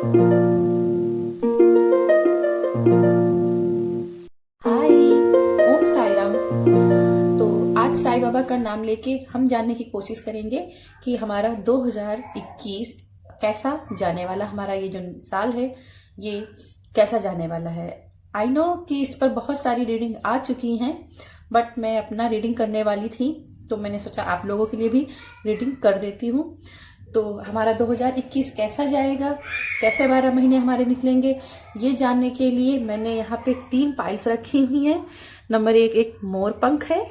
हाय, ओम साई राम। तो आज साईं बाबा का नाम लेके हम जानने की कोशिश करेंगे कि हमारा 2021 कैसा जाने वाला, हमारा ये जो साल है ये कैसा जाने वाला है। आई नो कि इस पर बहुत सारी रीडिंग आ चुकी हैं, बट मैं अपना रीडिंग करने वाली थी तो मैंने सोचा आप लोगों के लिए भी रीडिंग कर देती हूँ। तो हमारा 2021 कैसा जाएगा, कैसे 12 महीने हमारे निकलेंगे, ये जानने के लिए मैंने यहाँ पे 3 पाइल्स रखी हुई हैं। नंबर 1 एक मोर पंख है,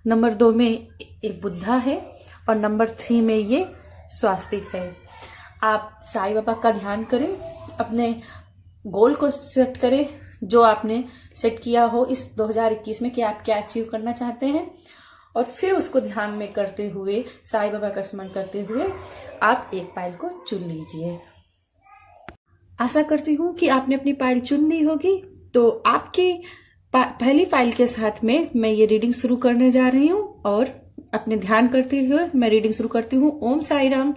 नंबर 2 में एक बुद्धा है और नंबर 3 में ये स्वास्तिक है। आप साईं बाबा का ध्यान करें, अपने गोल को सेट करें, जो आपने सेट किया हो इस 2021 में कि आप क्या अचीव करना चाहते हैं, और फिर उसको ध्यान में करते हुए साईं बाबा का स्मरण करते हुए आप एक पाइल को चुन लीजिए। आशा करती हूँ कि आपने अपनी पाइल चुन ली होगी। तो आपकी पहली फाइल के साथ में मैं ये रीडिंग शुरू करने जा रही हूँ और अपने ध्यान करते हुए मैं रीडिंग शुरू करती हूँ। ओम साई राम।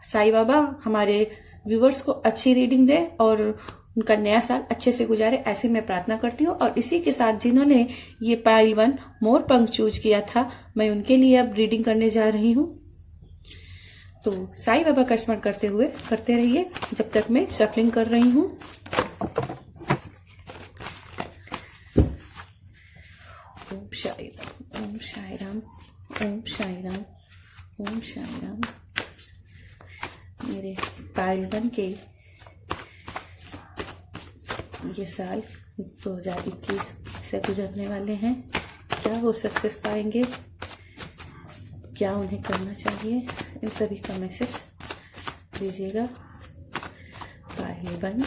साईं बाबा हमारे व्यूवर्स को अच्छी रीडिंग दे और उनका नया साल अच्छे से गुजारे, ऐसी मैं प्रार्थना करती हूँ। और इसी के साथ जिन्होंने ये पाइल 1 मोर पंख चूज किया था, मैं उनके लिए अब रीडिंग करने जा रही हूँ। तो साईं बाबा का स्मरण करते हुए करते रहिए जब तक मैं शफलिंग कर रही हूँ। ओम साई राम, ओम साई राम, ओम साई राम, ओम साई राम। मेरे पाइल 1 के ये साल 2021 से गुजरने वाले हैं। क्या वो सक्सेस पाएंगे, क्या उन्हें करना चाहिए, इन सभी का मैसेज दीजिएगा। Pile 1,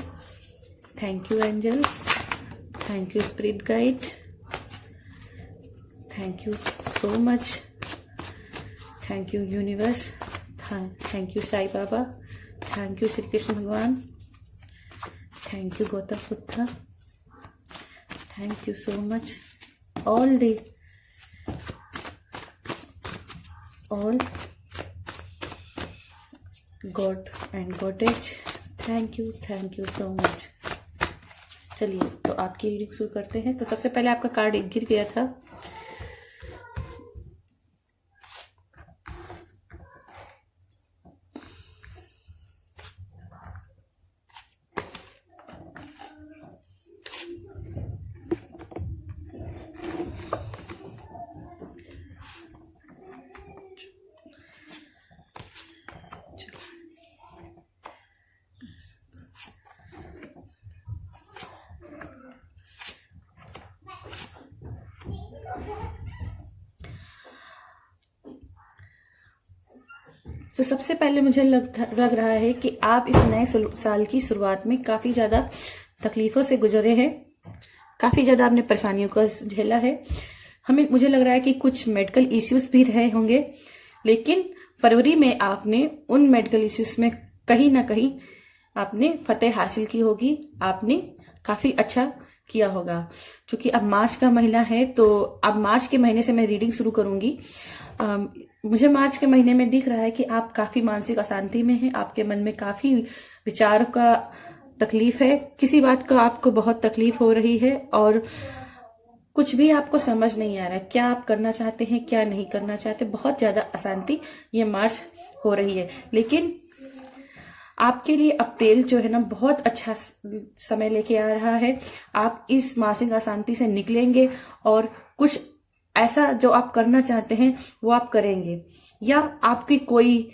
thank you angels, thank you spirit guide, thank you so much, thank you universe, thank you Sai Baba, thank you Shri Krishna Bhagwan, thank you Gautam Buddha, thank you so much all God and Goddess, thank you so much. चलिए तो आपकी reading शुरू करते हैं। तो सबसे पहले आपका कार्ड गिर गया था। तो सबसे पहले मुझे लग रहा है कि आप इस नए साल की शुरुआत में काफ़ी ज़्यादा तकलीफ़ों से गुजरे हैं, काफ़ी ज़्यादा आपने परेशानियों को झेला है। मुझे लग रहा है कि कुछ मेडिकल इश्यूज भी रहे होंगे, लेकिन फरवरी में आपने उन मेडिकल इश्यूज में कहीं ना कहीं आपने फतेह हासिल की होगी, आपने काफ़ी अच्छा किया होगा। क्योंकि अब मार्च का महीना है, तो अब मार्च के महीने से मैं रीडिंग शुरू करूंगी। मुझे मार्च के महीने में दिख रहा है कि आप काफ़ी मानसिक अशांति में हैं, आपके मन में काफ़ी विचार का तकलीफ है, किसी बात का आपको बहुत तकलीफ हो रही है और कुछ भी आपको समझ नहीं आ रहा है, क्या आप करना चाहते हैं, क्या नहीं करना चाहते। बहुत ज़्यादा अशांति ये मार्च हो रही है, लेकिन आपके लिए अप्रैल जो है ना बहुत अच्छा समय लेके आ रहा है। आप इस मानसिक अशांति से निकलेंगे और कुछ ऐसा जो आप करना चाहते हैं वो आप करेंगे, या आपकी कोई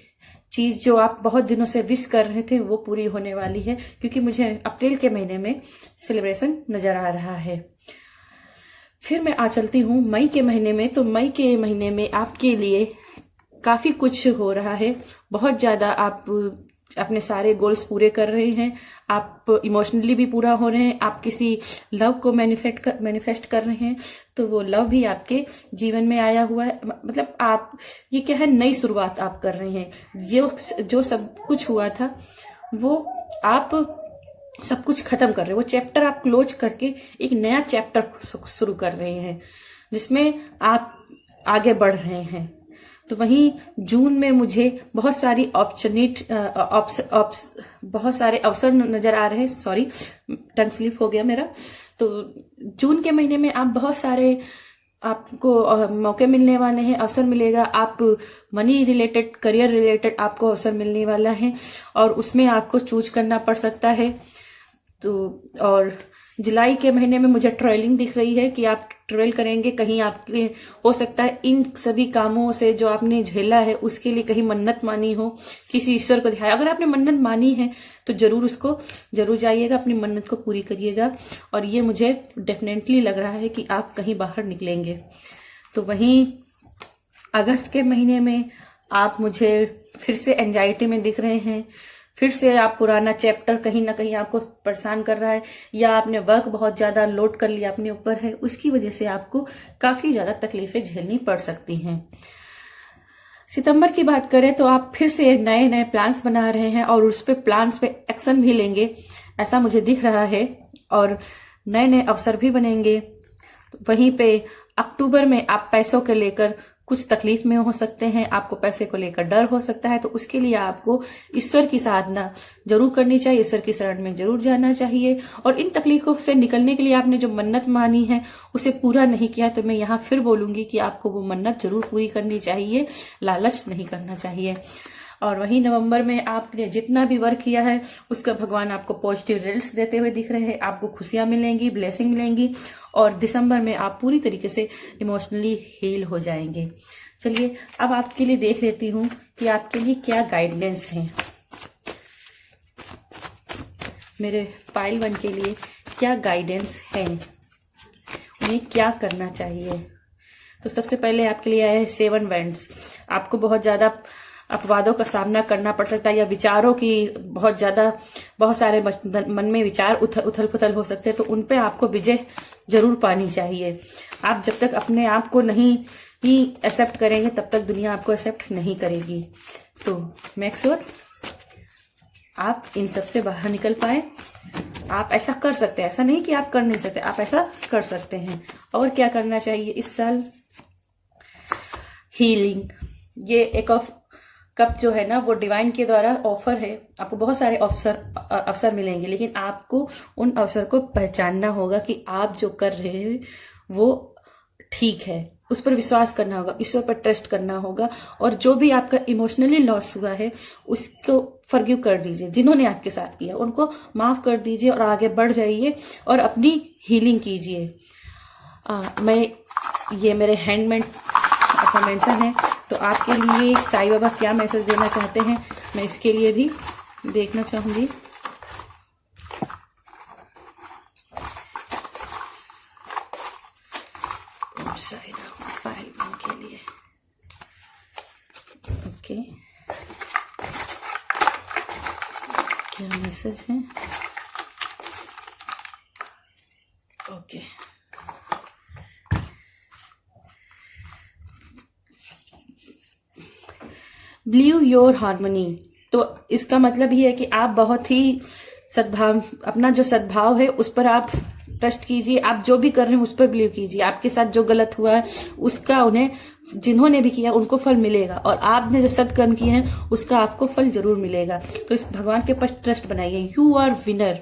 चीज जो आप बहुत दिनों से विश कर रहे थे वो पूरी होने वाली है, क्योंकि मुझे अप्रैल के महीने में सेलिब्रेशन नजर आ रहा है। फिर मैं आ चलती हूँ मई के महीने में। तो मई के महीने में आपके लिए काफी कुछ हो रहा है, बहुत ज्यादा आप अपने सारे गोल्स पूरे कर रहे हैं, आप इमोशनली भी पूरा हो रहे हैं, आप किसी लव को मैनिफेस्ट कर रहे हैं, तो वो लव भी आपके जीवन में आया हुआ है। मतलब आप ये क्या है, नई शुरुआत आप कर रहे हैं। ये जो सब कुछ हुआ था वो आप सब कुछ खत्म कर रहे हैं, वो चैप्टर आप क्लोज करके एक नया चैप्टर शुरू कर रहे हैं जिसमें आप आगे बढ़ रहे हैं। तो वहीं जून में मुझे बहुत सारे अवसर नजर आ रहे हैं। सॉरी, टंग स्लिप हो गया मेरा। तो जून के महीने में आप बहुत सारे आपको मौके मिलने वाले हैं, अवसर मिलेगा। आप मनी रिलेटेड, करियर रिलेटेड आपको अवसर मिलने वाला है और उसमें आपको चूज करना पड़ सकता है। तो और जुलाई के महीने में मुझे ट्रेवलिंग दिख रही है कि आप ट्रेवल करेंगे कहीं। आपके हो सकता है इन सभी कामों से जो आपने झेला है उसके लिए कहीं मन्नत मानी हो, किसी ईश्वर को दिखाया। अगर आपने मन्नत मानी है तो जरूर जाइएगा, अपनी मन्नत को पूरी करिएगा। और ये मुझे डेफिनेटली लग रहा है कि आप कहीं बाहर निकलेंगे। तो वहीं अगस्त के महीने में आप मुझे फिर से एंजाइटी में दिख रहे हैं। फिर से आप पुराना चैप्टर कहीं ना कहीं आपको परेशान कर रहा है, या आपने वर्क बहुत ज्यादा लोड कर लिया अपने ऊपर है, उसकी वजह से आपको काफी ज्यादा तकलीफें झेलनी पड़ सकती हैं। सितंबर की बात करें तो आप फिर से नए नए प्लान्स बना रहे हैं और उस पे प्लान्स पे एक्शन भी लेंगे, ऐसा मुझे दिख रहा है। और नए नए अवसर भी बनेंगे। वहीं पे अक्टूबर में आप पैसों के लेकर कुछ तकलीफ में हो सकते हैं, आपको पैसे को लेकर डर हो सकता है। तो उसके लिए आपको ईश्वर की साधना जरूर करनी चाहिए, ईश्वर की शरण में जरूर जाना चाहिए। और इन तकलीफों से निकलने के लिए आपने जो मन्नत मानी है उसे पूरा नहीं किया तो मैं यहाँ फिर बोलूंगी कि आपको वो मन्नत जरूर पूरी करनी चाहिए, लालच नहीं करना चाहिए। और वहीं नवंबर में आपने जितना भी वर्क किया है उसका भगवान आपको पॉजिटिव रिजल्ट्स देते हुए दिख रहे हैं। आपको खुशियां मिलेंगी, ब्लेसिंग मिलेंगी और दिसंबर में आप पूरी तरीके से इमोशनली हील हो जाएंगे। चलिए अब आपके लिए देख लेती हूँ कि आपके लिए क्या गाइडेंस है, मेरे पाइल 1 के लिए क्या गाइडेंस है, उन्हें क्या करना चाहिए। तो सबसे पहले आपके लिए आया है 7 वैंड्स। आपको बहुत ज्यादा अपवादों का सामना करना पड़ सकता है, या विचारों की बहुत सारे मन में विचार उथल पुथल हो सकते हैं, तो उन पे आपको विजय जरूर पानी चाहिए। आप जब तक अपने आप को नहीं ही एक्सेप्ट करेंगे तब तक दुनिया आपको एक्सेप्ट नहीं करेगी। तो मेक श्योर आप इन सब से बाहर निकल पाए। आप ऐसा कर सकते हैं, ऐसा नहीं कि आप कर नहीं सकते, आप ऐसा कर सकते हैं। और क्या करना चाहिए इस साल? हीलिंग। ये एक ऑफ कप जो है ना वो डिवाइन के द्वारा ऑफर है। आपको बहुत सारे अवसर मिलेंगे, लेकिन आपको उन अवसर को पहचानना होगा कि आप जो कर रहे हैं वो ठीक है, उस पर विश्वास करना होगा, ईश्वर पर ट्रस्ट करना होगा। और जो भी आपका इमोशनली लॉस हुआ है उसको फॉरगिव कर दीजिए। जिन्होंने आपके साथ किया उनको माफ कर दीजिए और आगे बढ़ जाइए और अपनी हीलिंग कीजिए। ये मेरे हैंडमेड अफर्मेशन है। तो आपके लिए साईं बाबा क्या मैसेज देना चाहते हैं मैं इसके लिए भी देखना चाहूंगी। साईं बाबा पाइल 1 के लिए ओके, क्या मैसेज है? Okay, believe your harmony. तो इसका मतलब ये है कि आप बहुत ही अपना जो सद्भाव है उस पर आप ट्रस्ट कीजिए। आप जो भी कर रहे हैं उस पर बिलीव कीजिए। आपके साथ जो गलत हुआ है उसका जिन्होंने भी किया उनको फल मिलेगा, और आपने जो सत्कर्म किए हैं उसका आपको फल जरूर मिलेगा। तो इस भगवान के पास ट्रस्ट बनाइए। You are winner.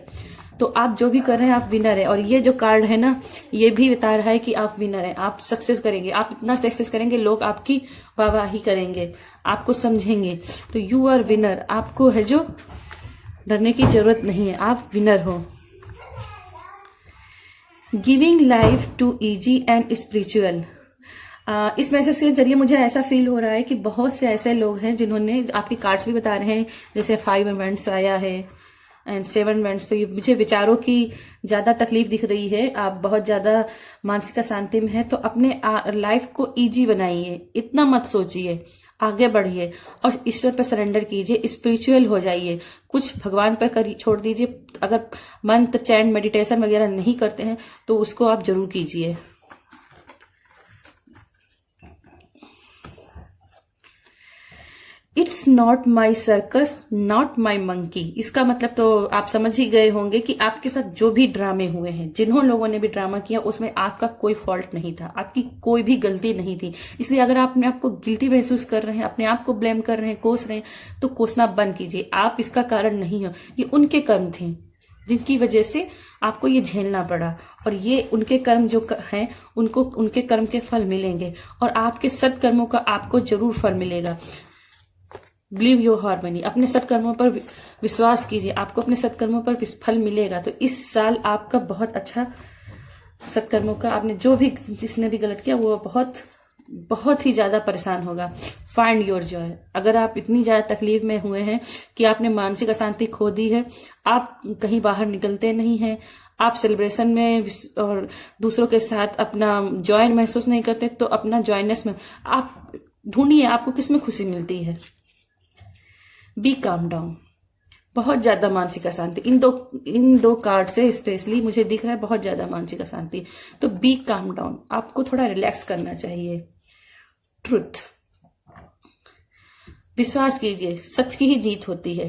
तो आप जो भी कर रहे हैं आप विनर है। और ये जो कार्ड है ना ये भी बता रहा है कि आप विनर हैं, आप सक्सेस करेंगे। आप इतना सक्सेस करेंगे लोग आपकी वाहवाही करेंगे, आपको समझेंगे। तो यू आर विनर। आपको है जो डरने की जरूरत नहीं है, आप विनर हो। Giving life to easy and spiritual. इस मैसेज के जरिए मुझे ऐसा फील हो रहा है कि बहुत से ऐसे लोग हैं जिन्होंने, आपके कार्ड्स भी बता रहे हैं, जैसे 5 इवेंट्स आया है एंड 7 इवेंट्स। तो ये मुझे विचारों की ज्यादा तकलीफ दिख रही है, आप बहुत ज्यादा मानसिक अशांति में है। तो अपने लाइफ को इजी बनाइए, इतना मत सोचिए, आगे बढ़िए और ईश्वर पर सरेंडर कीजिए, स्पिरिचुअल हो जाइए। कुछ भगवान पर छोड़ दीजिए। अगर मंत्र चैंट मेडिटेशन वगैरह नहीं करते हैं तो उसको आप जरूर कीजिए। It's not my circus, not my monkey. इसका मतलब तो आप समझ ही गए होंगे कि आपके साथ जो भी ड्रामे हुए हैं, जिन्हों लोगों ने भी ड्रामा किया, उसमें आपका कोई फॉल्ट नहीं था, आपकी कोई भी गलती नहीं थी। इसलिए अगर आप अपने आप को गिल्टी महसूस कर रहे हैं, अपने आप को ब्लेम कर रहे हैं, कोस रहे हैं, तो कोसना बंद कीजिए। आप इसका कारण नहीं हो, ये उनके कर्म थे जिनकी वजह से आपको ये झेलना पड़ा, और ये उनके कर्म जो हैं उनको उनके कर्म के फल मिलेंगे, और आपके सत्कर्मों का आपको जरूर फल मिलेगा। बिलीव योर हार्मनी, अपने सत्कर्मों पर विश्वास कीजिए, आपको अपने सत्कर्मों पर फल मिलेगा। तो इस साल आपका बहुत अच्छा सत्कर्मों का, आपने जो भी जिसने भी गलत किया वो बहुत बहुत ही ज्यादा परेशान होगा। Find your Joy. अगर आप इतनी ज्यादा तकलीफ में हुए हैं कि आपने मानसिक अशांति खो दी है, आप कहीं बाहर निकलते नहीं हैं, आप सेलिब्रेशन में और दूसरों के साथ अपना जॉय महसूस नहीं करते, तो अपना जॉयनेस में आप ढूंढिए आपको किस में खुशी मिलती है। B calm down. बहुत ज्यादा मानसिक अशांति, इन दो कार्ड से स्पेशली मुझे दिख रहा है बहुत ज्यादा मानसिक अशांति। तो बी काम डाउन, आपको थोड़ा रिलैक्स करना चाहिए। ट्रुथ, विश्वास कीजिए, सच की ही जीत होती है,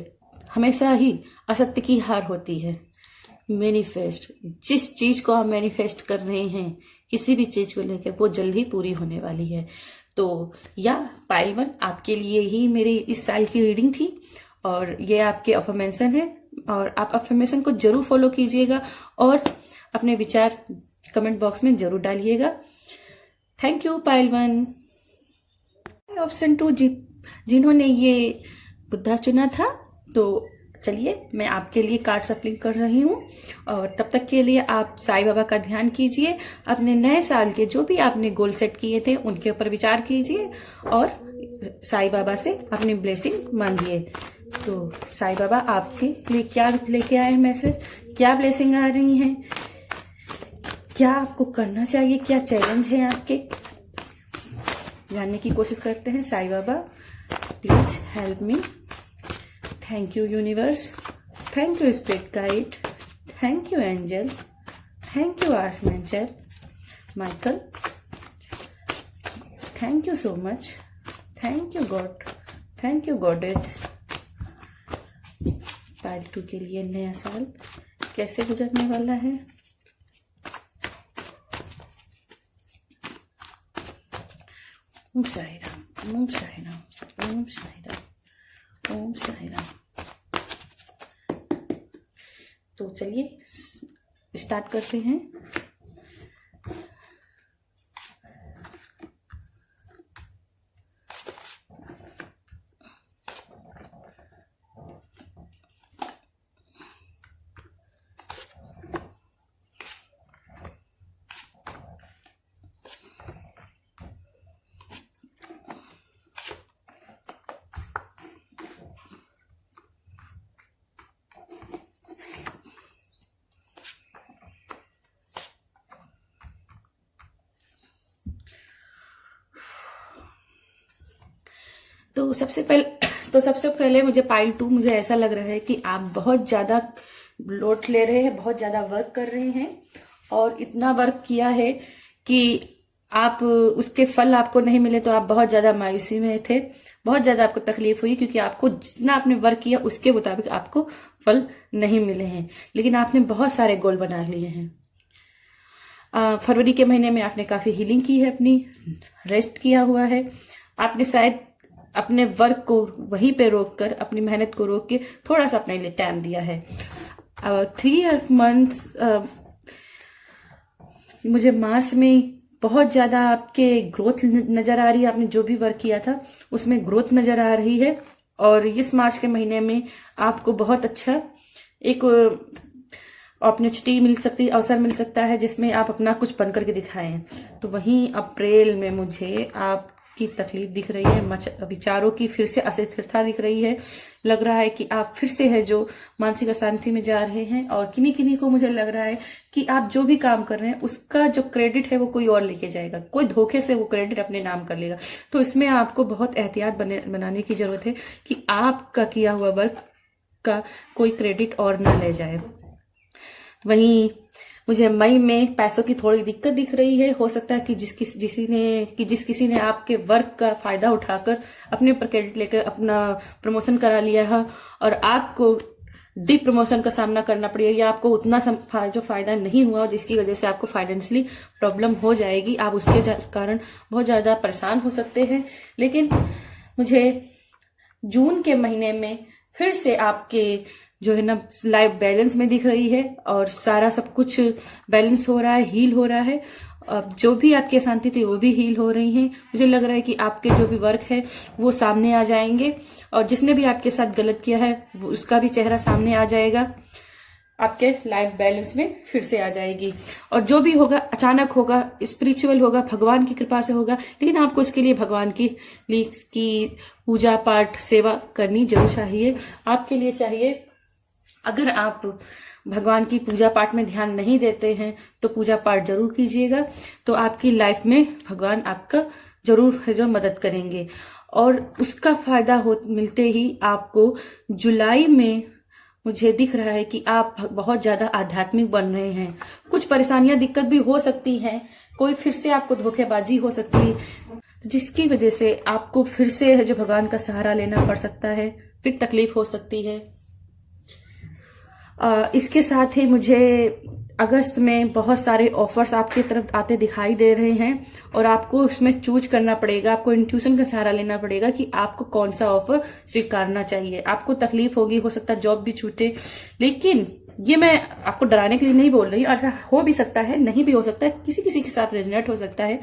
हमेशा ही असत्य की हार होती है। मैनिफेस्ट, जिस चीज को आप मैनिफेस्ट कर रहे हैं, किसी भी चीज को लेकर, वो जल्द ही पूरी होने वाली है। तो या पाइल 1 आपके लिए ही मेरी इस साल की रीडिंग थी, और ये आपके अफर्मेशन है, और आप अफर्मेशन को जरूर फॉलो कीजिएगा और अपने विचार कमेंट बॉक्स में जरूर डालिएगा। Thank you pile 1। ऑप्शन 2 जिन्होंने ये बुद्धा चुना था, तो चलिए मैं आपके लिए कार्ड सप्लिंग कर रही हूँ, और तब तक के लिए आप साईं बाबा का ध्यान कीजिए। अपने नए साल के जो भी आपने गोल सेट किए थे उनके ऊपर विचार कीजिए, और साईं बाबा से अपनी ब्लेसिंग मांगिए। तो साईं बाबा आपके लिए क्या लेके आए हैं मैसेज, क्या ब्लेसिंग आ रही हैं, क्या आपको करना चाहिए, क्या चैलेंज है आपके, जानने की कोशिश करते हैं। Sai Baba please help me. Thank you universe, thank you spirit guide, thank you angel, thank you archangel Michael, thank you so much, thank you God, thank you goddess. Pile 2 के लिए नया साल कैसे गुजरने वाला है। ओम साई राम, ओम साई राम, ओम साई राम, ओम साई राम। तो चलिए स्टार्ट करते हैं। तो सबसे पहले मुझे पाइल 2 मुझे ऐसा लग रहा है कि आप बहुत ज्यादा लोड ले रहे हैं, बहुत ज्यादा वर्क कर रहे हैं, और इतना वर्क किया है कि आप उसके फल आपको नहीं मिले, तो आप बहुत ज्यादा मायूसी में थे, बहुत ज्यादा आपको तकलीफ हुई, क्योंकि आपको जितना आपने वर्क किया उसके मुताबिक आपको फल नहीं मिले हैं। लेकिन आपने बहुत सारे गोल बना लिए हैं। फरवरी के महीने में आपने काफी हीलिंग की है, अपनी रेस्ट किया हुआ है, आपने शायद अपने वर्क को वहीं पे रोक कर, अपनी मेहनत को रोक के थोड़ा सा अपने लिए टाइम दिया है। 3 मंथ्स मुझे मार्च में बहुत ज्यादा आपके ग्रोथ नजर आ रही है, आपने जो भी वर्क किया था उसमें ग्रोथ नजर आ रही है, और इस मार्च के महीने में आपको बहुत अच्छा एक अपॉर्चुनिटी मिल सकती है, अवसर मिल सकता है, जिसमें आप अपना कुछ बन करके दिखाएं। तो वहीं अप्रैल में मुझे आपकी तकलीफ दिख रही है, विचारों की फिर से अस्थिरता दिख रही है, लग रहा है कि आप फिर से है जो मानसिक अशांति में जा रहे हैं, और किन्हीं को मुझे लग रहा है कि आप जो भी काम कर रहे हैं उसका जो क्रेडिट है वो कोई और लेके जाएगा, कोई धोखे से वो क्रेडिट अपने नाम कर लेगा। तो इसमें आपको बहुत एहतियात बनाने की जरूरत है कि आपका किया हुआ वर्क का कोई क्रेडिट और ना ले जाए। वहीं मुझे मई में पैसों की थोड़ी दिक्कत दिख रही है। हो सकता है कि जिस किसी ने आपके वर्क का फायदा उठाकर अपने ऊपर क्रेडिट लेकर अपना प्रमोशन करा लिया है और आपको डी प्रमोशन का सामना करना पड़ेगा, या आपको उतना जो फायदा नहीं हुआ जिसकी वजह से आपको फाइनेंशियली प्रॉब्लम हो जाएगी। आप उसके कारण बहुत ज्यादा परेशान हो सकते हैं। लेकिन मुझे जून के महीने में फिर से आपके जो है ना लाइफ बैलेंस में दिख रही है और सारा सब कुछ बैलेंस हो रहा है, हील हो रहा है। अब जो भी आपकी अशांति थी वो भी हील हो रही है। मुझे लग रहा है कि आपके जो भी वर्क है वो सामने आ जाएंगे और जिसने भी आपके साथ गलत किया है उसका भी चेहरा सामने आ जाएगा, आपके लाइफ बैलेंस में फिर से आ जाएगी। और जो भी होगा अचानक होगा, स्पिरिचुअल होगा, भगवान की कृपा से होगा। लेकिन आपको इसके लिए भगवान की पूजा पाठ सेवा करनी जरूर चाहिए। आपके लिए चाहिए, अगर आप भगवान की पूजा पाठ में ध्यान नहीं देते हैं तो पूजा पाठ जरूर कीजिएगा, तो आपकी लाइफ में भगवान आपका जरूर है जो मदद करेंगे। और उसका फायदा मिलते ही आपको जुलाई में मुझे दिख रहा है कि आप बहुत ज्यादा आध्यात्मिक बन रहे हैं। कुछ परेशानियां दिक्कत भी हो सकती हैं, कोई फिर से आपको धोखेबाजी हो सकती है जिसकी वजह से आपको फिर से जो भगवान का सहारा लेना पड़ सकता है, फिर तकलीफ हो सकती है। इसके साथ ही मुझे अगस्त में बहुत सारे ऑफर्स आपकी तरफ आते दिखाई दे रहे हैं और आपको उसमें चूज करना पड़ेगा, आपको इंट्यूशन का सहारा लेना पड़ेगा कि आपको कौन सा ऑफर स्वीकारना चाहिए। आपको तकलीफ होगी, हो सकता है जॉब भी छूटे, लेकिन ये मैं आपको डराने के लिए नहीं बोल रही, ऐसा हो भी सकता है, नहीं भी हो सकता है, किसी किसी के साथ रेजोनेट हो सकता है।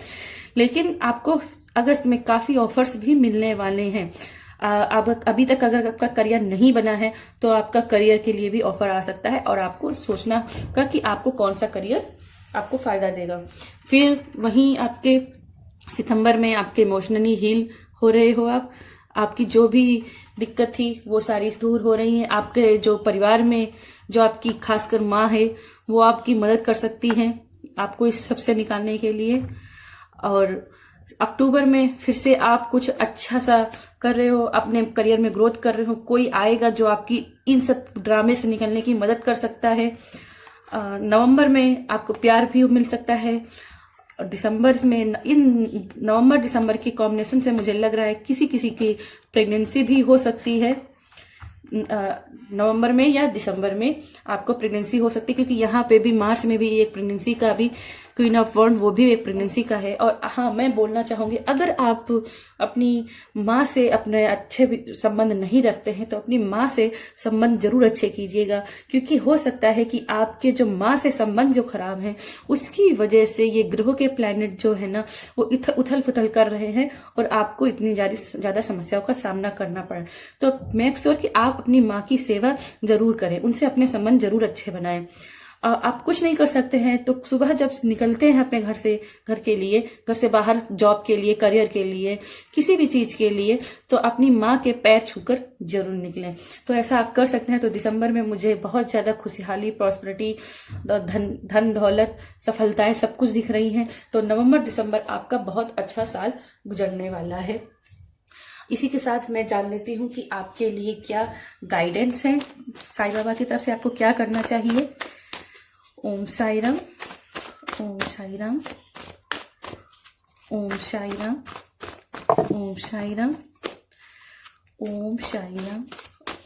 लेकिन आपको अगस्त में काफी ऑफर्स भी मिलने वाले हैं। अब अभी तक अगर आपका करियर नहीं बना है तो आपका करियर के लिए भी ऑफर आ सकता है और आपको सोचना होगा कि आपको कौन सा करियर आपको फायदा देगा। फिर वहीं आपके सितंबर में आपके इमोशनली हील हो रहे हो, आपकी जो भी दिक्कत थी वो सारी दूर हो रही है। आपके जो परिवार में जो आपकी खासकर माँ है वो आपकी मदद कर सकती हैं आपको इस सबसे निकालने के लिए। और अक्टूबर में फिर से आप कुछ अच्छा सा कर रहे हो, अपने करियर में ग्रोथ कर रहे हो, कोई आएगा जो आपकी इन सब ड्रामे से निकलने की मदद कर सकता है। नवंबर में आपको प्यार भी मिल सकता है। दिसंबर में, इन नवंबर दिसंबर की कॉम्बिनेशन से मुझे लग रहा है किसी किसी की प्रेगनेंसी भी हो सकती है। नवंबर में या दिसंबर में आपको प्रेगनेंसी हो सकती है, क्योंकि यहाँ पे भी मार्च में भी एक प्रेगनेंसी का भी क्वीन ऑफ वॉन्ड वो भी एक प्रेगनेंसी का है। और हाँ, मैं बोलना चाहूंगी, अगर आप अपनी माँ से अपने अच्छे संबंध नहीं रखते हैं तो अपनी माँ से संबंध जरूर अच्छे कीजिएगा, क्योंकि हो सकता है कि आपके जो माँ से संबंध जो खराब है उसकी वजह से ये ग्रहों के प्लैनेट जो है ना वो उथल पुथल कर रहे हैं और आपको इतनी ज्यादा समस्याओं का सामना करना पड़ा। तो मेक श्योर कि आप अपनी माँ की सेवा जरूर करें, उनसे अपने संबंध जरूर अच्छे बनाएं। आप कुछ नहीं कर सकते हैं तो सुबह जब निकलते हैं अपने घर से, घर से बाहर जॉब के लिए, करियर के लिए, किसी भी चीज के लिए, तो अपनी माँ के पैर छूकर जरूर निकलें। तो ऐसा आप कर सकते हैं। तो दिसंबर में मुझे बहुत ज्यादा खुशहाली, प्रॉस्पेरिटी, धन दौलत, सफलताएं सब कुछ दिख रही हैं। तो नवंबर दिसंबर आपका बहुत अच्छा साल गुजरने वाला है। इसी के साथ मैं जान लेती हूँ कि आपके लिए क्या गाइडेंस है साईं बाबा की तरफ से, आपको क्या करना चाहिए। ओम साई राम, ओम साई राम, ओम साई राम, ओम साई राम, ओम साई राम,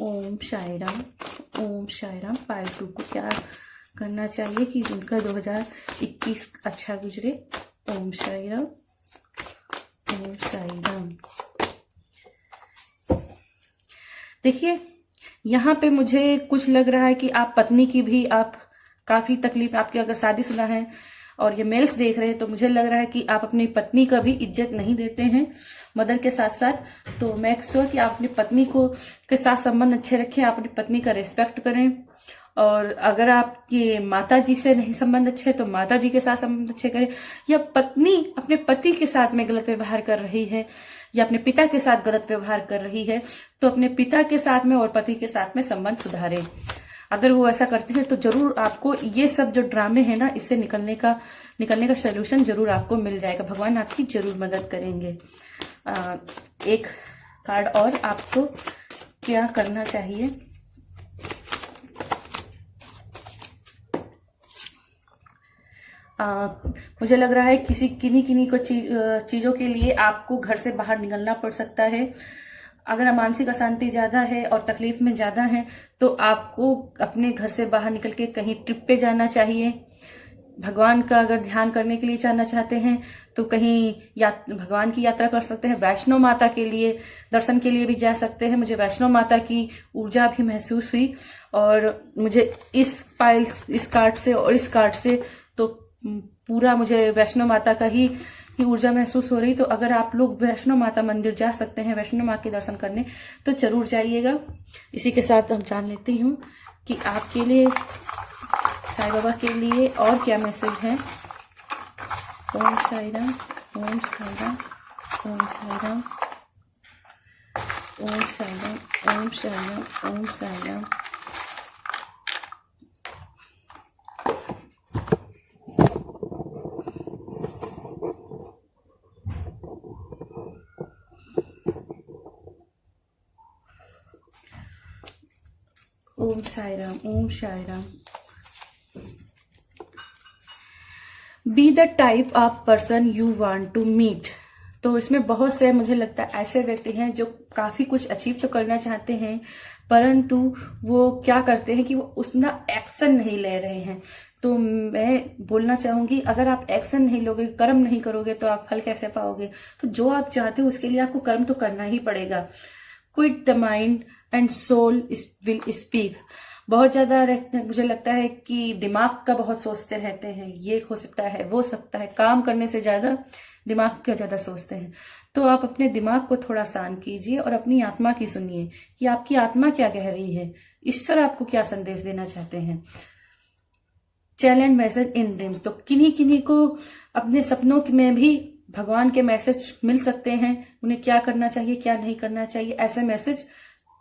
ओम साई राम, ओम साई राम। पार्ट 2 को क्या करना चाहिए कि उनका 2021 अच्छा गुजरे। ओम साई राम, ओम साई राम। देखिए, यहाँ पे मुझे कुछ लग रहा है कि आप पत्नी की भी आप काफी तकलीफ, आपकी अगर शादीशुदा है और ये मेल्स देख रहे हैं तो मुझे लग रहा है कि आप अपनी पत्नी का भी इज्जत नहीं देते हैं मदर के साथ साथ। तो मेक श्योर कि आप अपनी पत्नी के साथ संबंध अच्छे रखें, आप अपनी पत्नी का रिस्पेक्ट करें। और अगर आपकी माता जी से नहीं संबंध अच्छे तो माता जी के साथ संबंध अच्छे करें। या पत्नी अपने पति के साथ में गलत व्यवहार कर रही है या अपने पिता के साथ गलत व्यवहार कर रही है तो अपने पिता के साथ में और पति के साथ में संबंध सुधारें। अगर वो ऐसा करते हैं तो जरूर आपको ये सब जो ड्रामे हैं ना, इससे निकलने का सोल्यूशन जरूर आपको मिल जाएगा। भगवान आपकी जरूर मदद करेंगे। एक कार्ड और, आपको क्या करना चाहिए। मुझे लग रहा है किन्हीं किन्हीं को चीज़ों के लिए आपको घर से बाहर निकलना पड़ सकता है। अगर मानसिक अशांति ज़्यादा है और तकलीफ में ज़्यादा है तो आपको अपने घर से बाहर निकल के कहीं ट्रिप पे जाना चाहिए। भगवान का अगर ध्यान करने के लिए जाना चाहते हैं तो कहीं भगवान की यात्रा कर सकते हैं। वैष्णो माता के लिए दर्शन के लिए भी जा सकते हैं। मुझे वैष्णो माता की ऊर्जा भी महसूस हुई और मुझे इस कार्ड से और इस कार्ड से तो पूरा मुझे वैष्णो माता का ही ऊर्जा महसूस हो रही। तो अगर आप लोग वैष्णो माता मंदिर जा सकते हैं वैष्णो माता के दर्शन करने तो जरूर जाइएगा। इसी के साथ हम जान लेती हूँ कि आपके लिए साईं बाबा के लिए और क्या मैसेज है। Om Sai Ram, Om Sai Ram, Om Sai Ram, Om Sai Ram, Om Sai Ram, Om Sai Ram. Om Sai Ram, Om Sai Ram. Be the type of person you want to meet. तो इसमें बहुत से मुझे लगता है ऐसे व्यक्ति हैं जो काफी कुछ अचीव तो करना चाहते हैं परंतु वो क्या करते हैं कि वो उतना एक्शन नहीं ले रहे हैं। तो मैं बोलना चाहूंगी अगर आप एक्शन नहीं लोगे, कर्म नहीं करोगे तो आप फल कैसे पाओगे। तो जो आप चाहते हो उसके लिए आपको कर्म तो करना ही पड़ेगा। Quit the mind and soul will speak. बहुत ज्यादा मुझे लगता है कि दिमाग का बहुत सोचते रहते हैं, ये हो सकता है वो सकता है, काम करने से ज्यादा दिमाग का ज्यादा सोचते हैं। तो आप अपने दिमाग को थोड़ा शांत कीजिए और अपनी आत्मा की सुनिए कि आपकी आत्मा क्या कह रही है, ईश्वर आपको क्या संदेश देना चाहते हैं। चैलेंज मैसेज इन ड्रीम्स। तो किन्हीं किन्हीं को अपने सपनों में भी भगवान के मैसेज मिल सकते हैं, उन्हें क्या करना चाहिए क्या नहीं करना चाहिए, ऐसे मैसेज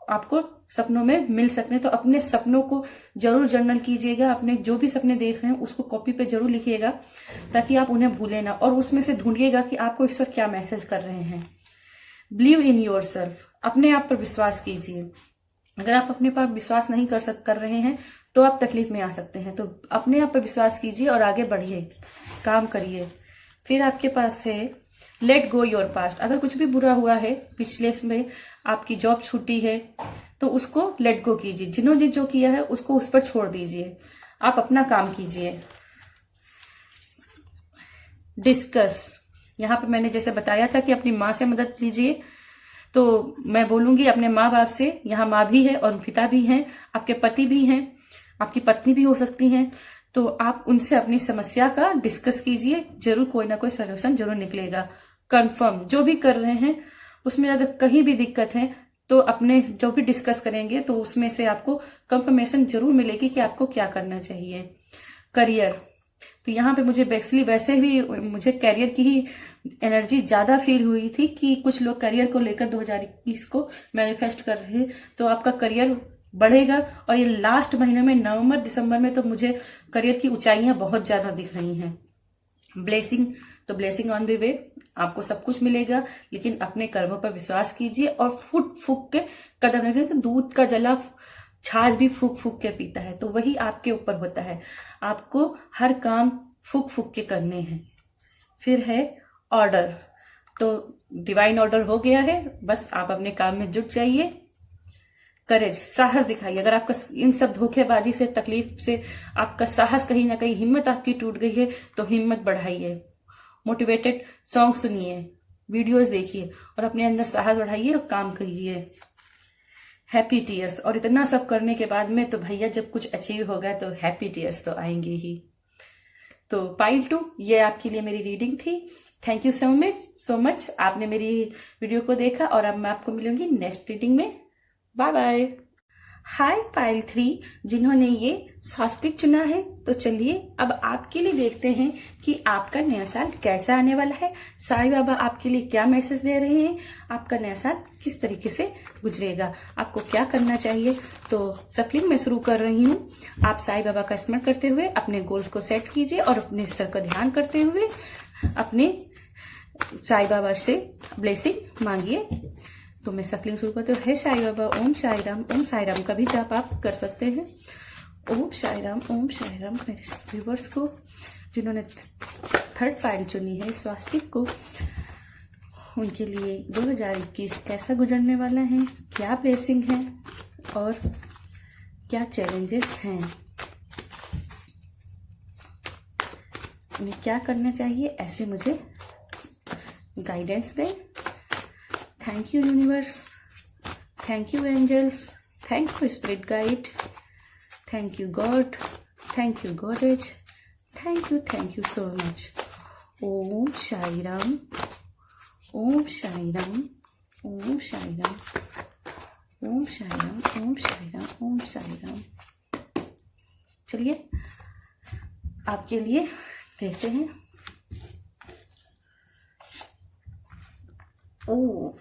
आपको सपनों में मिल सकते हैं। तो अपने सपनों को जरूर जर्नल कीजिएगा। अपने जो भी सपने देख रहे हैं उसको कॉपी पे जरूर लिखिएगा ताकि आप उन्हें भूलें ना, और उसमें से ढूंढिएगा कि आपको ईश्वर क्या मैसेज कर रहे हैं। Believe in your self. अपने आप पर विश्वास कीजिए। अगर आप अपने पर विश्वास नहीं कर रहे हैं तो आप तकलीफ में आ सकते हैं। तो अपने आप पर विश्वास कीजिए और आगे बढ़िए, काम करिए। फिर आपके पास है लेट गो योर पास्ट। अगर कुछ भी बुरा हुआ है पिछले में, आपकी जॉब छूटी है तो उसको लेट गो कीजिए। जिन्होंने जो किया है उसको उस पर छोड़ दीजिए, आप अपना काम कीजिए। डिस्कस। यहाँ पे मैंने जैसे बताया था कि अपनी माँ से मदद लीजिए, तो मैं बोलूंगी अपने माँ बाप से। यहाँ माँ भी है और पिता भी हैं, आपके पति भी हैं, आपकी पत्नी भी हो सकती हैं। तो आप उनसे अपनी समस्या का डिस्कस कीजिए, जरूर कोई ना कोई सोल्यूशन जरूर निकलेगा। कंफर्म। जो भी कर रहे हैं उसमें अगर कहीं भी दिक्कत है तो अपने जो भी डिस्कस करेंगे तो उसमें से आपको कंफर्मेशन जरूर मिलेगी कि आपको क्या करना चाहिए। करियर। तो यहाँ पे मुझे वैसे भी मुझे करियर की ही एनर्जी ज्यादा फील हुई थी कि कुछ लोग करियर को लेकर 2021 को मैनिफेस्ट कर रहे हैं। तो आपका करियर बढ़ेगा और ये लास्ट महीने में नवंबर दिसंबर में तो मुझे करियर की ऊंचाइयां बहुत ज्यादा दिख रही हैं। ब्लेसिंग। तो ब्लेसिंग ऑन द वे, आपको सब कुछ मिलेगा लेकिन अपने कर्मों पर विश्वास कीजिए और फूट फूक के कदम रखिए। तो दूध का जला छाछ भी फूक फूक के पीता है, तो वही आपके ऊपर होता है। आपको हर काम फूक फूक के करने हैं। फिर है ऑर्डर। तो डिवाइन ऑर्डर हो गया है, बस आप अपने काम में जुट जाइए। करेज। साहस दिखाइए। अगर आपका इन सब धोखेबाजी से, तकलीफ से आपका साहस कहीं ना कहीं, हिम्मत आपकी टूट गई है तो हिम्मत बढ़ाइए। मोटिवेटेड सॉन्ग सुनिए, वीडियोस देखिए और अपने अंदर साहस बढ़ाइए और काम करिए। Happy tears. और इतना सब करने के बाद में तो भैया जब कुछ अचीव होगा तो हैप्पी टीयर्स तो आएंगे ही। तो पाइल 2 ये आपके लिए मेरी रीडिंग थी। थैंक यू सो मच आपने मेरी वीडियो को देखा और अब मैं आपको मिलूंगी नेक्स्ट रीडिंग में। Bye bye. हाय पाइल 3 जिन्होंने ये स्वास्तिक चुना है, तो चलिए अब आपके लिए देखते हैं कि आपका नया साल कैसा आने वाला है। साईं बाबा आपके लिए क्या मैसेज दे रहे हैं, आपका नया साल किस तरीके से गुजरेगा, आपको क्या करना चाहिए। तो सफलिंग मैं शुरू कर रही हूँ। आप साईं बाबा का स्मरण करते हुए अपने गोल्स को सेट कीजिए और अपने ईश्वर का ध्यान करते हुए अपने साईं बाबा से ब्लेसिंग मांगिए। तो मैं सफलिंग शुरू करती हूँ। हे साईं बाबा, ओम साईं राम का भी जाप आप कर सकते हैं। ओम साईं राम मेरे व्यूवर्स को जिन्होंने थर्ड पाइल चुनी है स्वास्तिक को, उनके लिए 2021 कैसा गुजरने वाला है, क्या ब्लेसिंग है और क्या चैलेंजेस हैं, उन्हें क्या करना चाहिए, ऐसे मुझे गाइडेंस दें। Thank you universe, thank you angels, thank you spirit guide, thank you God, thank you goddess, thank you so much. Om Sai Ram, Om Sai Ram, Om Sai Ram, Om Sai Ram, Om Sai Ram, Om Sai Ram. चलिए आपके लिए देखते हैं। ओ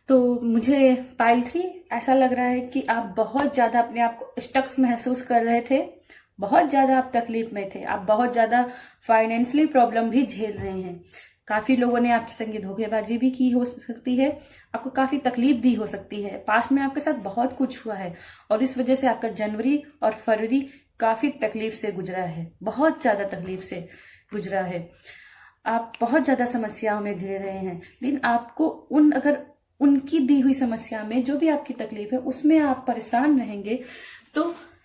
तो मुझे पाइल 3 ऐसा लग रहा है कि आप बहुत ज़्यादा अपने आप को स्टक्स महसूस कर रहे थे, बहुत ज़्यादा आप तकलीफ में थे, आप बहुत ज़्यादा फाइनेंशियली प्रॉब्लम भी झेल रहे हैं। काफ़ी लोगों ने आपके संग धोखेबाजी भी की हो सकती है, आपको काफ़ी तकलीफ दी हो सकती है, पास्ट में आपके साथ बहुत कुछ हुआ है और इस वजह से आपका जनवरी और फरवरी काफ़ी तकलीफ से गुजरा है, बहुत ज़्यादा तकलीफ से गुजरा है। आप बहुत ज़्यादा समस्याओं में घिरे रहे हैं, लेकिन आपको अगर उनकी दी हुई समस्या में जो भी आपकी तकलीफ है उसमें आप परेशान रहेंगे तो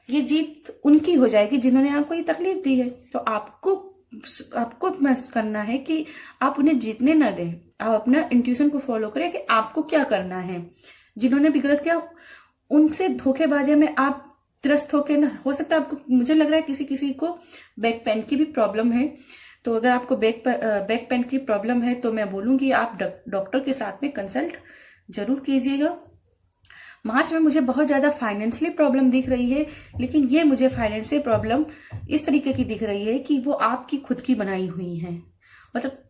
ये जीत उनकी हो जाएगी जिन्होंने आपको ये तकलीफ दी है। तो आपको करना है कि आप उन्हें जीतने ना दें, आप अपना इंट्यूशन को फॉलो करें कि आपको क्या करना है। जिन्होंने भी गलत किया उनसे धोखेबाजी में आप त्रस्त होके ना, हो सकता है आपको, मुझे लग रहा है किसी को बैक पेन की भी प्रॉब्लम है। तो अगर आपको बैक पेन की प्रॉब्लम है तो मैं बोलूंगी आप डॉक्टर के साथ में कंसल्ट जरूर कीजिएगा। मार्च में मुझे बहुत ज्यादा फाइनेंशियली प्रॉब्लम दिख रही है, लेकिन ये मुझे फाइनेंशियल प्रॉब्लम इस तरीके की दिख रही है कि वो आपकी खुद की बनाई हुई है। मतलब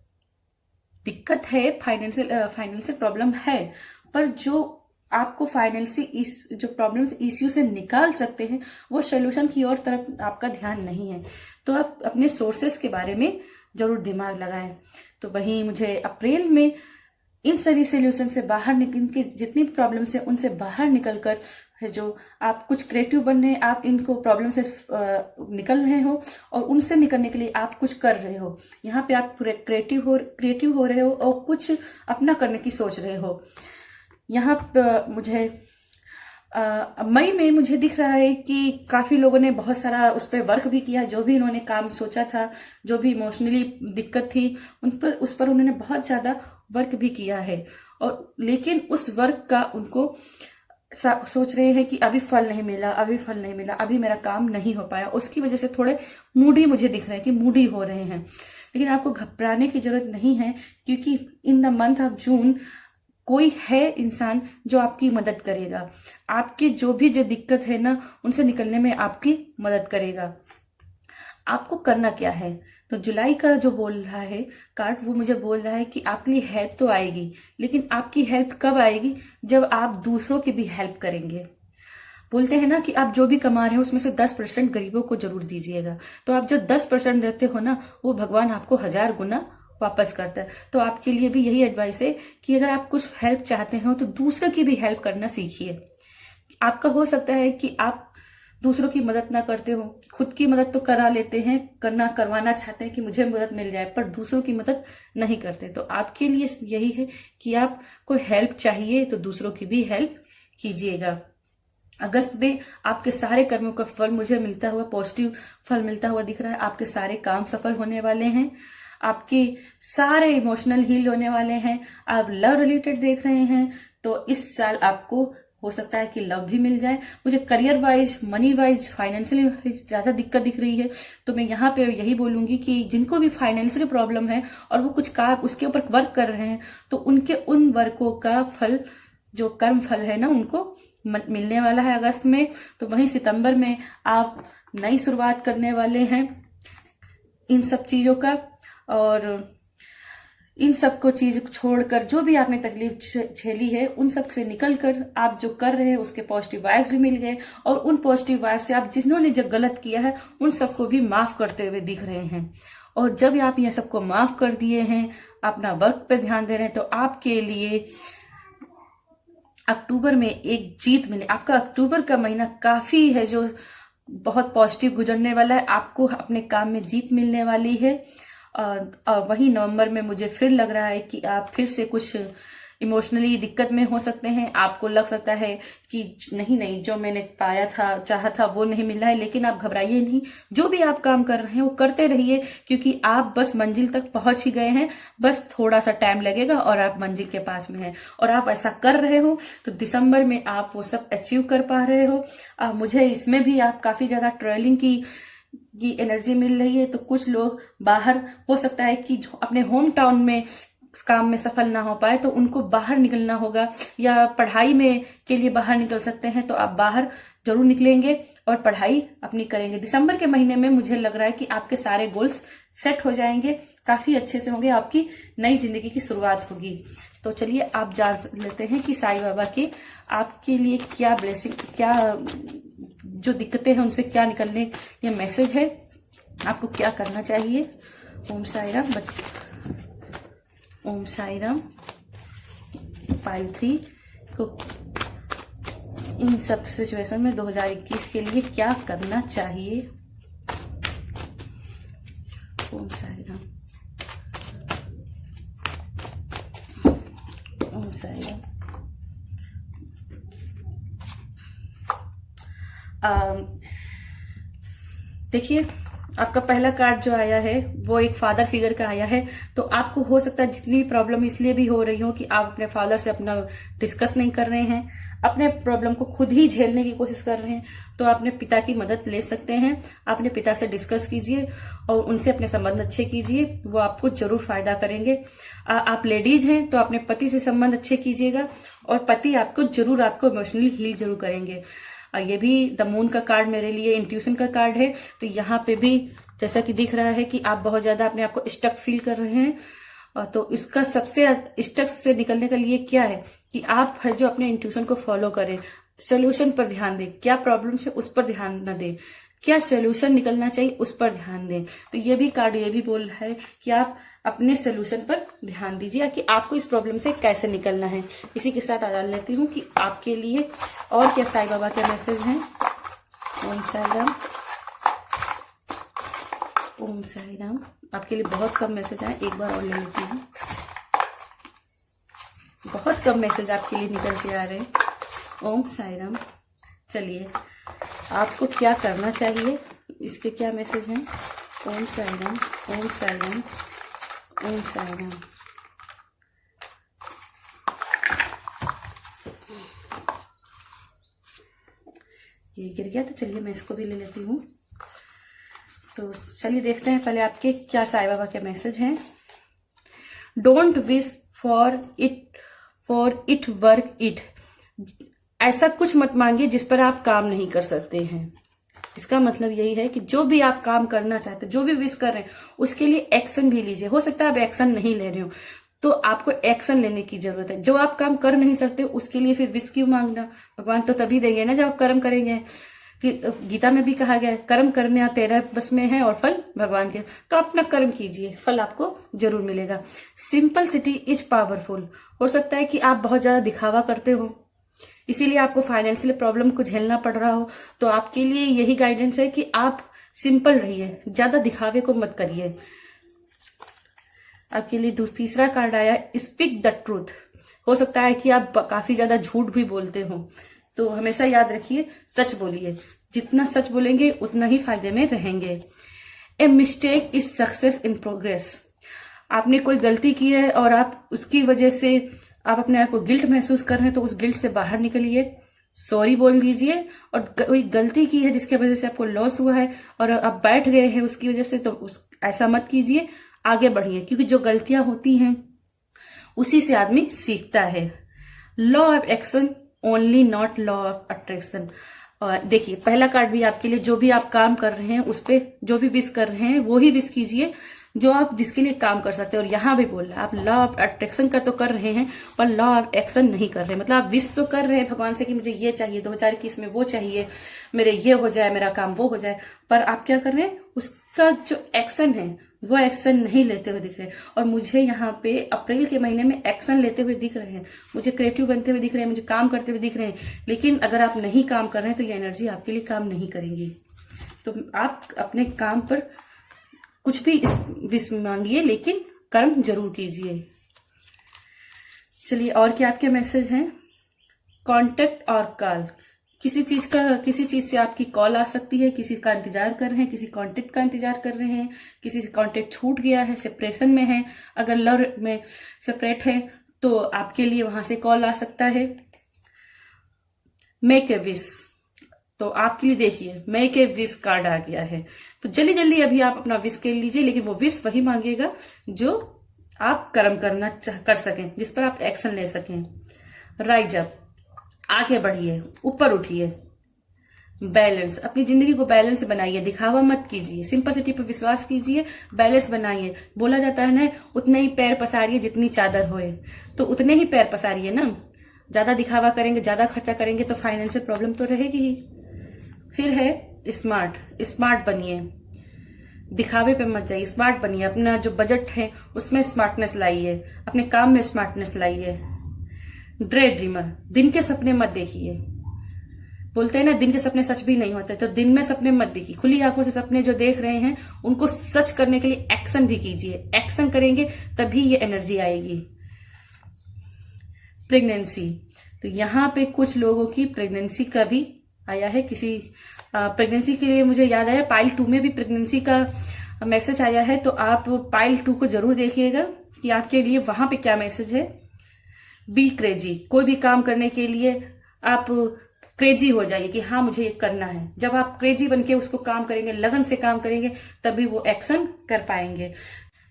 दिक्कत है, फाइनेंशियल प्रॉब्लम है, पर जो आपको फाइनेंशियल जो प्रॉब्लम इश्यू से निकाल सकते हैं वो सोल्यूशन की ओर तरफ आपका ध्यान नहीं है। तो आप अपने सोर्सेस के बारे में जरूर दिमाग लगाएं। तो वहीं मुझे अप्रैल में इन सभी सोल्यूशन से बाहर निकल के जितनी भी प्रॉब्लम्स है उनसे बाहर निकलकर जो आप कुछ क्रिएटिव बन रहे हैं, आप इनको प्रॉब्लम से निकल रहे हो और उनसे निकलने के लिए आप कुछ कर रहे हो। यहाँ पे आप पूरे क्रिएटिव हो रहे हो और कुछ अपना करने की सोच रहे हो। यहाँ पर मुझे मई में मुझे दिख रहा है कि काफी लोगों ने बहुत सारा उस पर वर्क भी किया, जो भी उन्होंने काम सोचा था, जो भी इमोशनली दिक्कत थी उस पर उन्होंने बहुत ज्यादा वर्क भी किया है। और लेकिन उस वर्क का उनको सोच रहे हैं कि अभी फल नहीं मिला, अभी मेरा काम नहीं हो पाया, उसकी वजह से थोड़े मूडी मुझे दिख रहे हैं कि मूडी हो रहे हैं। लेकिन आपको घबराने की जरूरत नहीं है, क्योंकि in the month of June कोई है इंसान जो आपकी मदद करेगा, आपकी जो दिक्कत है ना उनसे निकलने में आपकी मदद करेगा। आपको करना क्या है, तो जुलाई का जो बोल रहा है कार्ड वो मुझे बोल रहा है कि आपके लिए हेल्प तो आएगी, लेकिन आपकी हेल्प कब आएगी, जब आप दूसरों की भी हेल्प करेंगे। बोलते हैं ना कि आप जो भी कमा रहे हो उसमें से 10% गरीबों को जरूर दीजिएगा। तो आप जो 10% देते हो ना वो भगवान आपको 1000 गुना वापस करता है। तो आपके लिए भी यही एडवाइस है कि अगर आप कुछ हेल्प चाहते हो तो दूसरों की भी हेल्प करना सीखिए। आपका हो सकता है कि आप दूसरों की मदद ना करते हो, खुद की मदद तो करा लेते हैं, करवाना चाहते हैं कि मुझे मदद मिल जाए, पर दूसरों की मदद नहीं करते। तो आपके लिए यही है कि आपको हेल्प चाहिए तो दूसरों की भी हेल्प कीजिएगा। अगस्त में आपके सारे कर्मों का फल मुझे मिलता हुआ, पॉजिटिव फल मिलता हुआ दिख रहा है। आपके सारे काम सफल होने वाले हैं, आपके सारे इमोशनल हील होने वाले हैं। आप लव रिलेटेड देख रहे हैं तो इस साल आपको हो सकता है कि लव भी मिल जाए। मुझे career wise, money wise, financially ज्यादा दिक्कत दिख रही है। तो मैं यहाँ पे यही बोलूंगी कि जिनको भी फाइनेंशियल प्रॉब्लम है और वो कुछ काम उसके ऊपर वर्क कर रहे हैं तो उनके उन वर्कों का फल जो कर्म फल है ना उनको मिलने वाला है अगस्त में। तो वहीं सितंबर में आप नई शुरुआत करने वाले हैं इन सब चीजों का। और इन सब को चीज छोड़कर जो भी आपने तकलीफ झेली है उन सब से निकलकर आप जो कर रहे हैं उसके पॉजिटिव वाइब्स भी मिल गए, और उन पॉजिटिव वाइब्स से आप जिन्होंने जो गलत किया है उन सबको भी माफ करते हुए दिख रहे हैं। और जब आप ये सबको माफ कर दिए हैं, अपना वर्क पे ध्यान दे रहे हैं, तो आपके लिए अक्टूबर में एक जीत मिले। आपका अक्टूबर का महीना काफी है जो बहुत पॉजिटिव गुजरने वाला है। आपको अपने काम में जीत मिलने वाली है। और वही नवंबर में मुझे फिर लग रहा है कि आप फिर से कुछ इमोशनली दिक्कत में हो सकते हैं। आपको लग सकता है कि नहीं जो मैंने पाया था चाहा था वो नहीं मिल रहा है, लेकिन आप घबराइए नहीं। जो भी आप काम कर रहे हैं वो करते रहिए, क्योंकि आप बस मंजिल तक पहुंच ही गए हैं। बस थोड़ा सा टाइम लगेगा और आप मंजिल के पास में हैं। और आप ऐसा कर रहे हो तो दिसंबर में आप वो सब अचीव कर पा रहे हो। मुझे इसमें भी आप काफी ज्यादा ट्रेवलिंग की एनर्जी मिल रही है। तो कुछ लोग बाहर, हो सकता है कि अपने होम टाउन में काम में सफल ना हो पाए तो उनको बाहर निकलना होगा, या पढ़ाई में के लिए बाहर निकल सकते हैं, तो आप बाहर जरूर निकलेंगे और पढ़ाई अपनी करेंगे। दिसंबर के महीने में मुझे लग रहा है कि आपके सारे गोल्स सेट हो जाएंगे, काफी अच्छे से होंगे, आपकी नई जिंदगी की शुरुआत होगी। तो चलिए आप जान लेते हैं कि साईं बाबा की आपके लिए क्या ब्लेसिंग, क्या जो दिक्कतें हैं उनसे क्या निकलने ये मैसेज है, आपको क्या करना चाहिए। ओम साई राम। ओम साई राम। पाइल 3 को इन सब सिचुएशन में 2021 के लिए क्या करना चाहिए। ओम साई राम। ओम साई राम। देखिए, आपका पहला कार्ड जो आया है वो एक फादर फिगर का आया है। तो आपको हो सकता है जितनी भी प्रॉब्लम इसलिए भी हो रही हो कि आप अपने फादर से अपना डिस्कस नहीं कर रहे हैं, अपने प्रॉब्लम को खुद ही झेलने की कोशिश कर रहे हैं। तो अपने पिता की मदद ले सकते हैं। अपने पिता से डिस्कस कीजिए और उनसे अपने संबंध अच्छे कीजिए, वो आपको जरूर फायदा करेंगे। आप लेडीज हैं तो अपने पति से संबंध अच्छे कीजिएगा, और पति आपको इमोशनली हील जरूर करेंगे। ये भी द मून का कार्ड मेरे लिए इंट्यूशन का कार्ड है। तो यहाँ पे भी जैसा कि दिख रहा है कि आप बहुत ज्यादा अपने आप को स्टक फील कर रहे हैं। तो इसका सबसे स्टक से निकलने के लिए क्या है कि आप है जो अपने इंट्यूशन को फॉलो करें, सोल्यूशन पर ध्यान दें। क्या प्रॉब्लम है उस पर ध्यान न दें, क्या सोल्यूशन निकलना चाहिए उस पर ध्यान दें। तो ये भी कार्ड ये भी बोल रहा है कि आप अपने सोल्यूशन पर ध्यान दीजिए कि आपको इस प्रॉब्लम से कैसे निकलना है। इसी के साथ डाल लेती हूँ कि आपके लिए और क्या साईं बाबा के मैसेज हैं। ओम साई राम। ओम साई राम। आपके लिए बहुत कम मैसेज आए, एक बार और ले लेती हूँ। बहुत कम मैसेज आपके लिए निकल के आ रहे हैं। ओम साई राम। चलिए, आपको क्या करना चाहिए, इसके क्या मैसेज हैं। ओम साई राम। ओम साई राम। ओम साई राम। ये गिर गया, तो चलिए मैं इसको भी ले लेती हूँ। तो चलिए देखते हैं पहले आपके क्या साईं बाबा के मैसेज हैं। Don't wish for it work it. ऐसा कुछ मत मांगिए जिस पर आप काम नहीं कर सकते हैं। इसका मतलब यही है कि जो भी आप काम करना चाहते हैं, जो भी विश कर रहे हैं, उसके लिए एक्शन भी लीजिए। हो सकता है आप एक्शन नहीं ले रहे हो, तो आपको एक्शन लेने की जरूरत है। जो आप काम कर नहीं सकते उसके लिए फिर विश क्यों मांगना। भगवान तो तभी देंगे ना जब आप कर्म करेंगे। कि गीता में भी कहा गया है, कर्म करने तेरा बस में है और फल भगवान के। तो अपना कर्म कीजिए, फल आपको जरूर मिलेगा। Simplicity is powerful. हो सकता है कि आप बहुत ज्यादा दिखावा करते हो, इसीलिए आपको फाइनेंशियल प्रॉब्लम को झेलना पड़ रहा हो। तो आपके लिए यही गाइडेंस है कि आप सिंपल रहिए, ज्यादा दिखावे को मत करिए। आपके लिए तीसरा कार्ड आया, स्पीक द ट्रूथ। हो सकता है कि आप काफी ज्यादा झूठ भी बोलते हो, तो हमेशा याद रखिए सच बोलिए। जितना सच बोलेंगे उतना ही फायदे में रहेंगे। A mistake is success in progress. आपने कोई गलती की है और आप उसकी वजह से आप अपने आप को गिल्ट महसूस कर रहे हैं, तो उस गिल्ट से बाहर निकलिए, सॉरी बोल दीजिए। और कोई गलती की है जिसकी वजह से आपको लॉस हुआ है और आप बैठ गए हैं उसकी वजह से, तो ऐसा मत कीजिए, आगे बढ़िए। क्योंकि जो गलतियां होती हैं उसी से आदमी सीखता है। Law of action only, not law of attraction. और देखिए पहला कार्ड भी आपके लिए, जो भी आप काम कर रहे हैं उस पे जो भी विश कर रहे हैं वो ही विश कीजिए जो आप जिसके लिए काम कर सकते हैं। और यहाँ भी बोल रहा है आप लॉ ऑफ अट्रैक्शन का तो कर रहे हैं पर लॉ ऑफ एक्शन नहीं कर रहे, मतलब आप विश तो कर रहे हैं भगवान से कि मुझे ये चाहिए, 2021 में वो चाहिए, मेरे ये हो जाए, मेरा काम वो हो जाए, पर आप क्या कर रहे हैं, उसका जो एक्शन है वो एक्शन नहीं लेते हुए दिख रहे हैं। और मुझे यहाँ पे अप्रैल के महीने में एक्शन लेते हुए दिख रहे हैं, मुझे क्रिएटिव बनते हुए दिख रहे हैं, मुझे काम करते हुए दिख रहे हैं। लेकिन अगर आप नहीं काम कर रहे हैं तो ये एनर्जी आपके लिए काम नहीं करेंगी। तो आप अपने काम पर कुछ भी विश मांगिए लेकिन कर्म जरूर कीजिए। चलिए और क्या आपके मैसेज हैं। कॉन्टेक्ट और कॉल, किसी चीज से आपकी कॉल आ सकती है, किसी का इंतजार कर रहे हैं, किसी कॉन्टेक्ट का इंतजार कर रहे हैं, किसी से कॉन्टेक्ट छूट गया है, सेपरेशन में है, अगर लव में सेपरेट है तो आपके लिए वहां से कॉल आ सकता है। मेक ए विश, तो आपके लिए देखिए मेक ए विश कार्ड आ गया है। तो जल्दी जल्दी अभी आप अपना विश कर लीजिए, लेकिन वो विश वही मांगेगा जो आप कर्म कर सकें, जिस पर आप एक्शन ले सकें। राइज अप, आगे बढ़िए, ऊपर उठिए। बैलेंस, अपनी जिंदगी को बैलेंस बनाइए, दिखावा मत कीजिए, सिंपलिसिटी पर विश्वास कीजिए, बैलेंस बनाइए। बोला जाता है ना, उतने ही पैर पसारिए जितनी चादर होए, तो उतने ही पैर पसारिए ना। ज्यादा दिखावा करेंगे, ज्यादा खर्चा करेंगे तो फाइनेंशियल प्रॉब्लम तो रहेगी ही। फिर है स्मार्ट बनिए, दिखावे पे मत जाइए, स्मार्ट बनिए। अपना जो बजट है उसमें स्मार्टनेस लाइए, अपने काम में स्मार्टनेस लाइए। ड्रे ड्रीमर, दिन के सपने मत देखिए। बोलते हैं ना दिन के सपने सच भी नहीं होते, तो दिन में सपने मत देखिए। खुली आंखों से सपने जो देख रहे हैं उनको सच करने के लिए एक्शन भी कीजिए। एक्शन करेंगे तभी ये एनर्जी आएगी। प्रेगनेंसी, तो यहाँ पे कुछ लोगों की प्रेगनेंसी का भी आया है। किसी प्रेगनेंसी के लिए मुझे याद आया, पाइल 2 में भी प्रेगनेंसी का मैसेज आया है, तो आप पाइल 2 को जरूर देखिएगा कि आपके लिए वहां पे क्या मैसेज है। बी क्रेजी, कोई भी काम करने के लिए आप क्रेजी हो जाइए कि हाँ मुझे ये करना है। जब आप क्रेजी बनके उसको काम करेंगे, लगन से काम करेंगे, तभी वो एक्शन कर पाएंगे।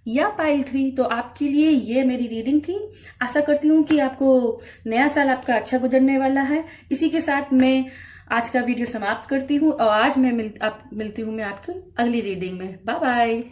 या पाइल 3, तो आपके लिए ये मेरी रीडिंग थी। आशा करती हूँ कि आपको नया साल आपका अच्छा गुजरने वाला है। इसी के साथ मैं आज का वीडियो समाप्त करती हूँ और आज मैं मिलती हूँ मैं आपकी अगली रीडिंग में। Bye bye.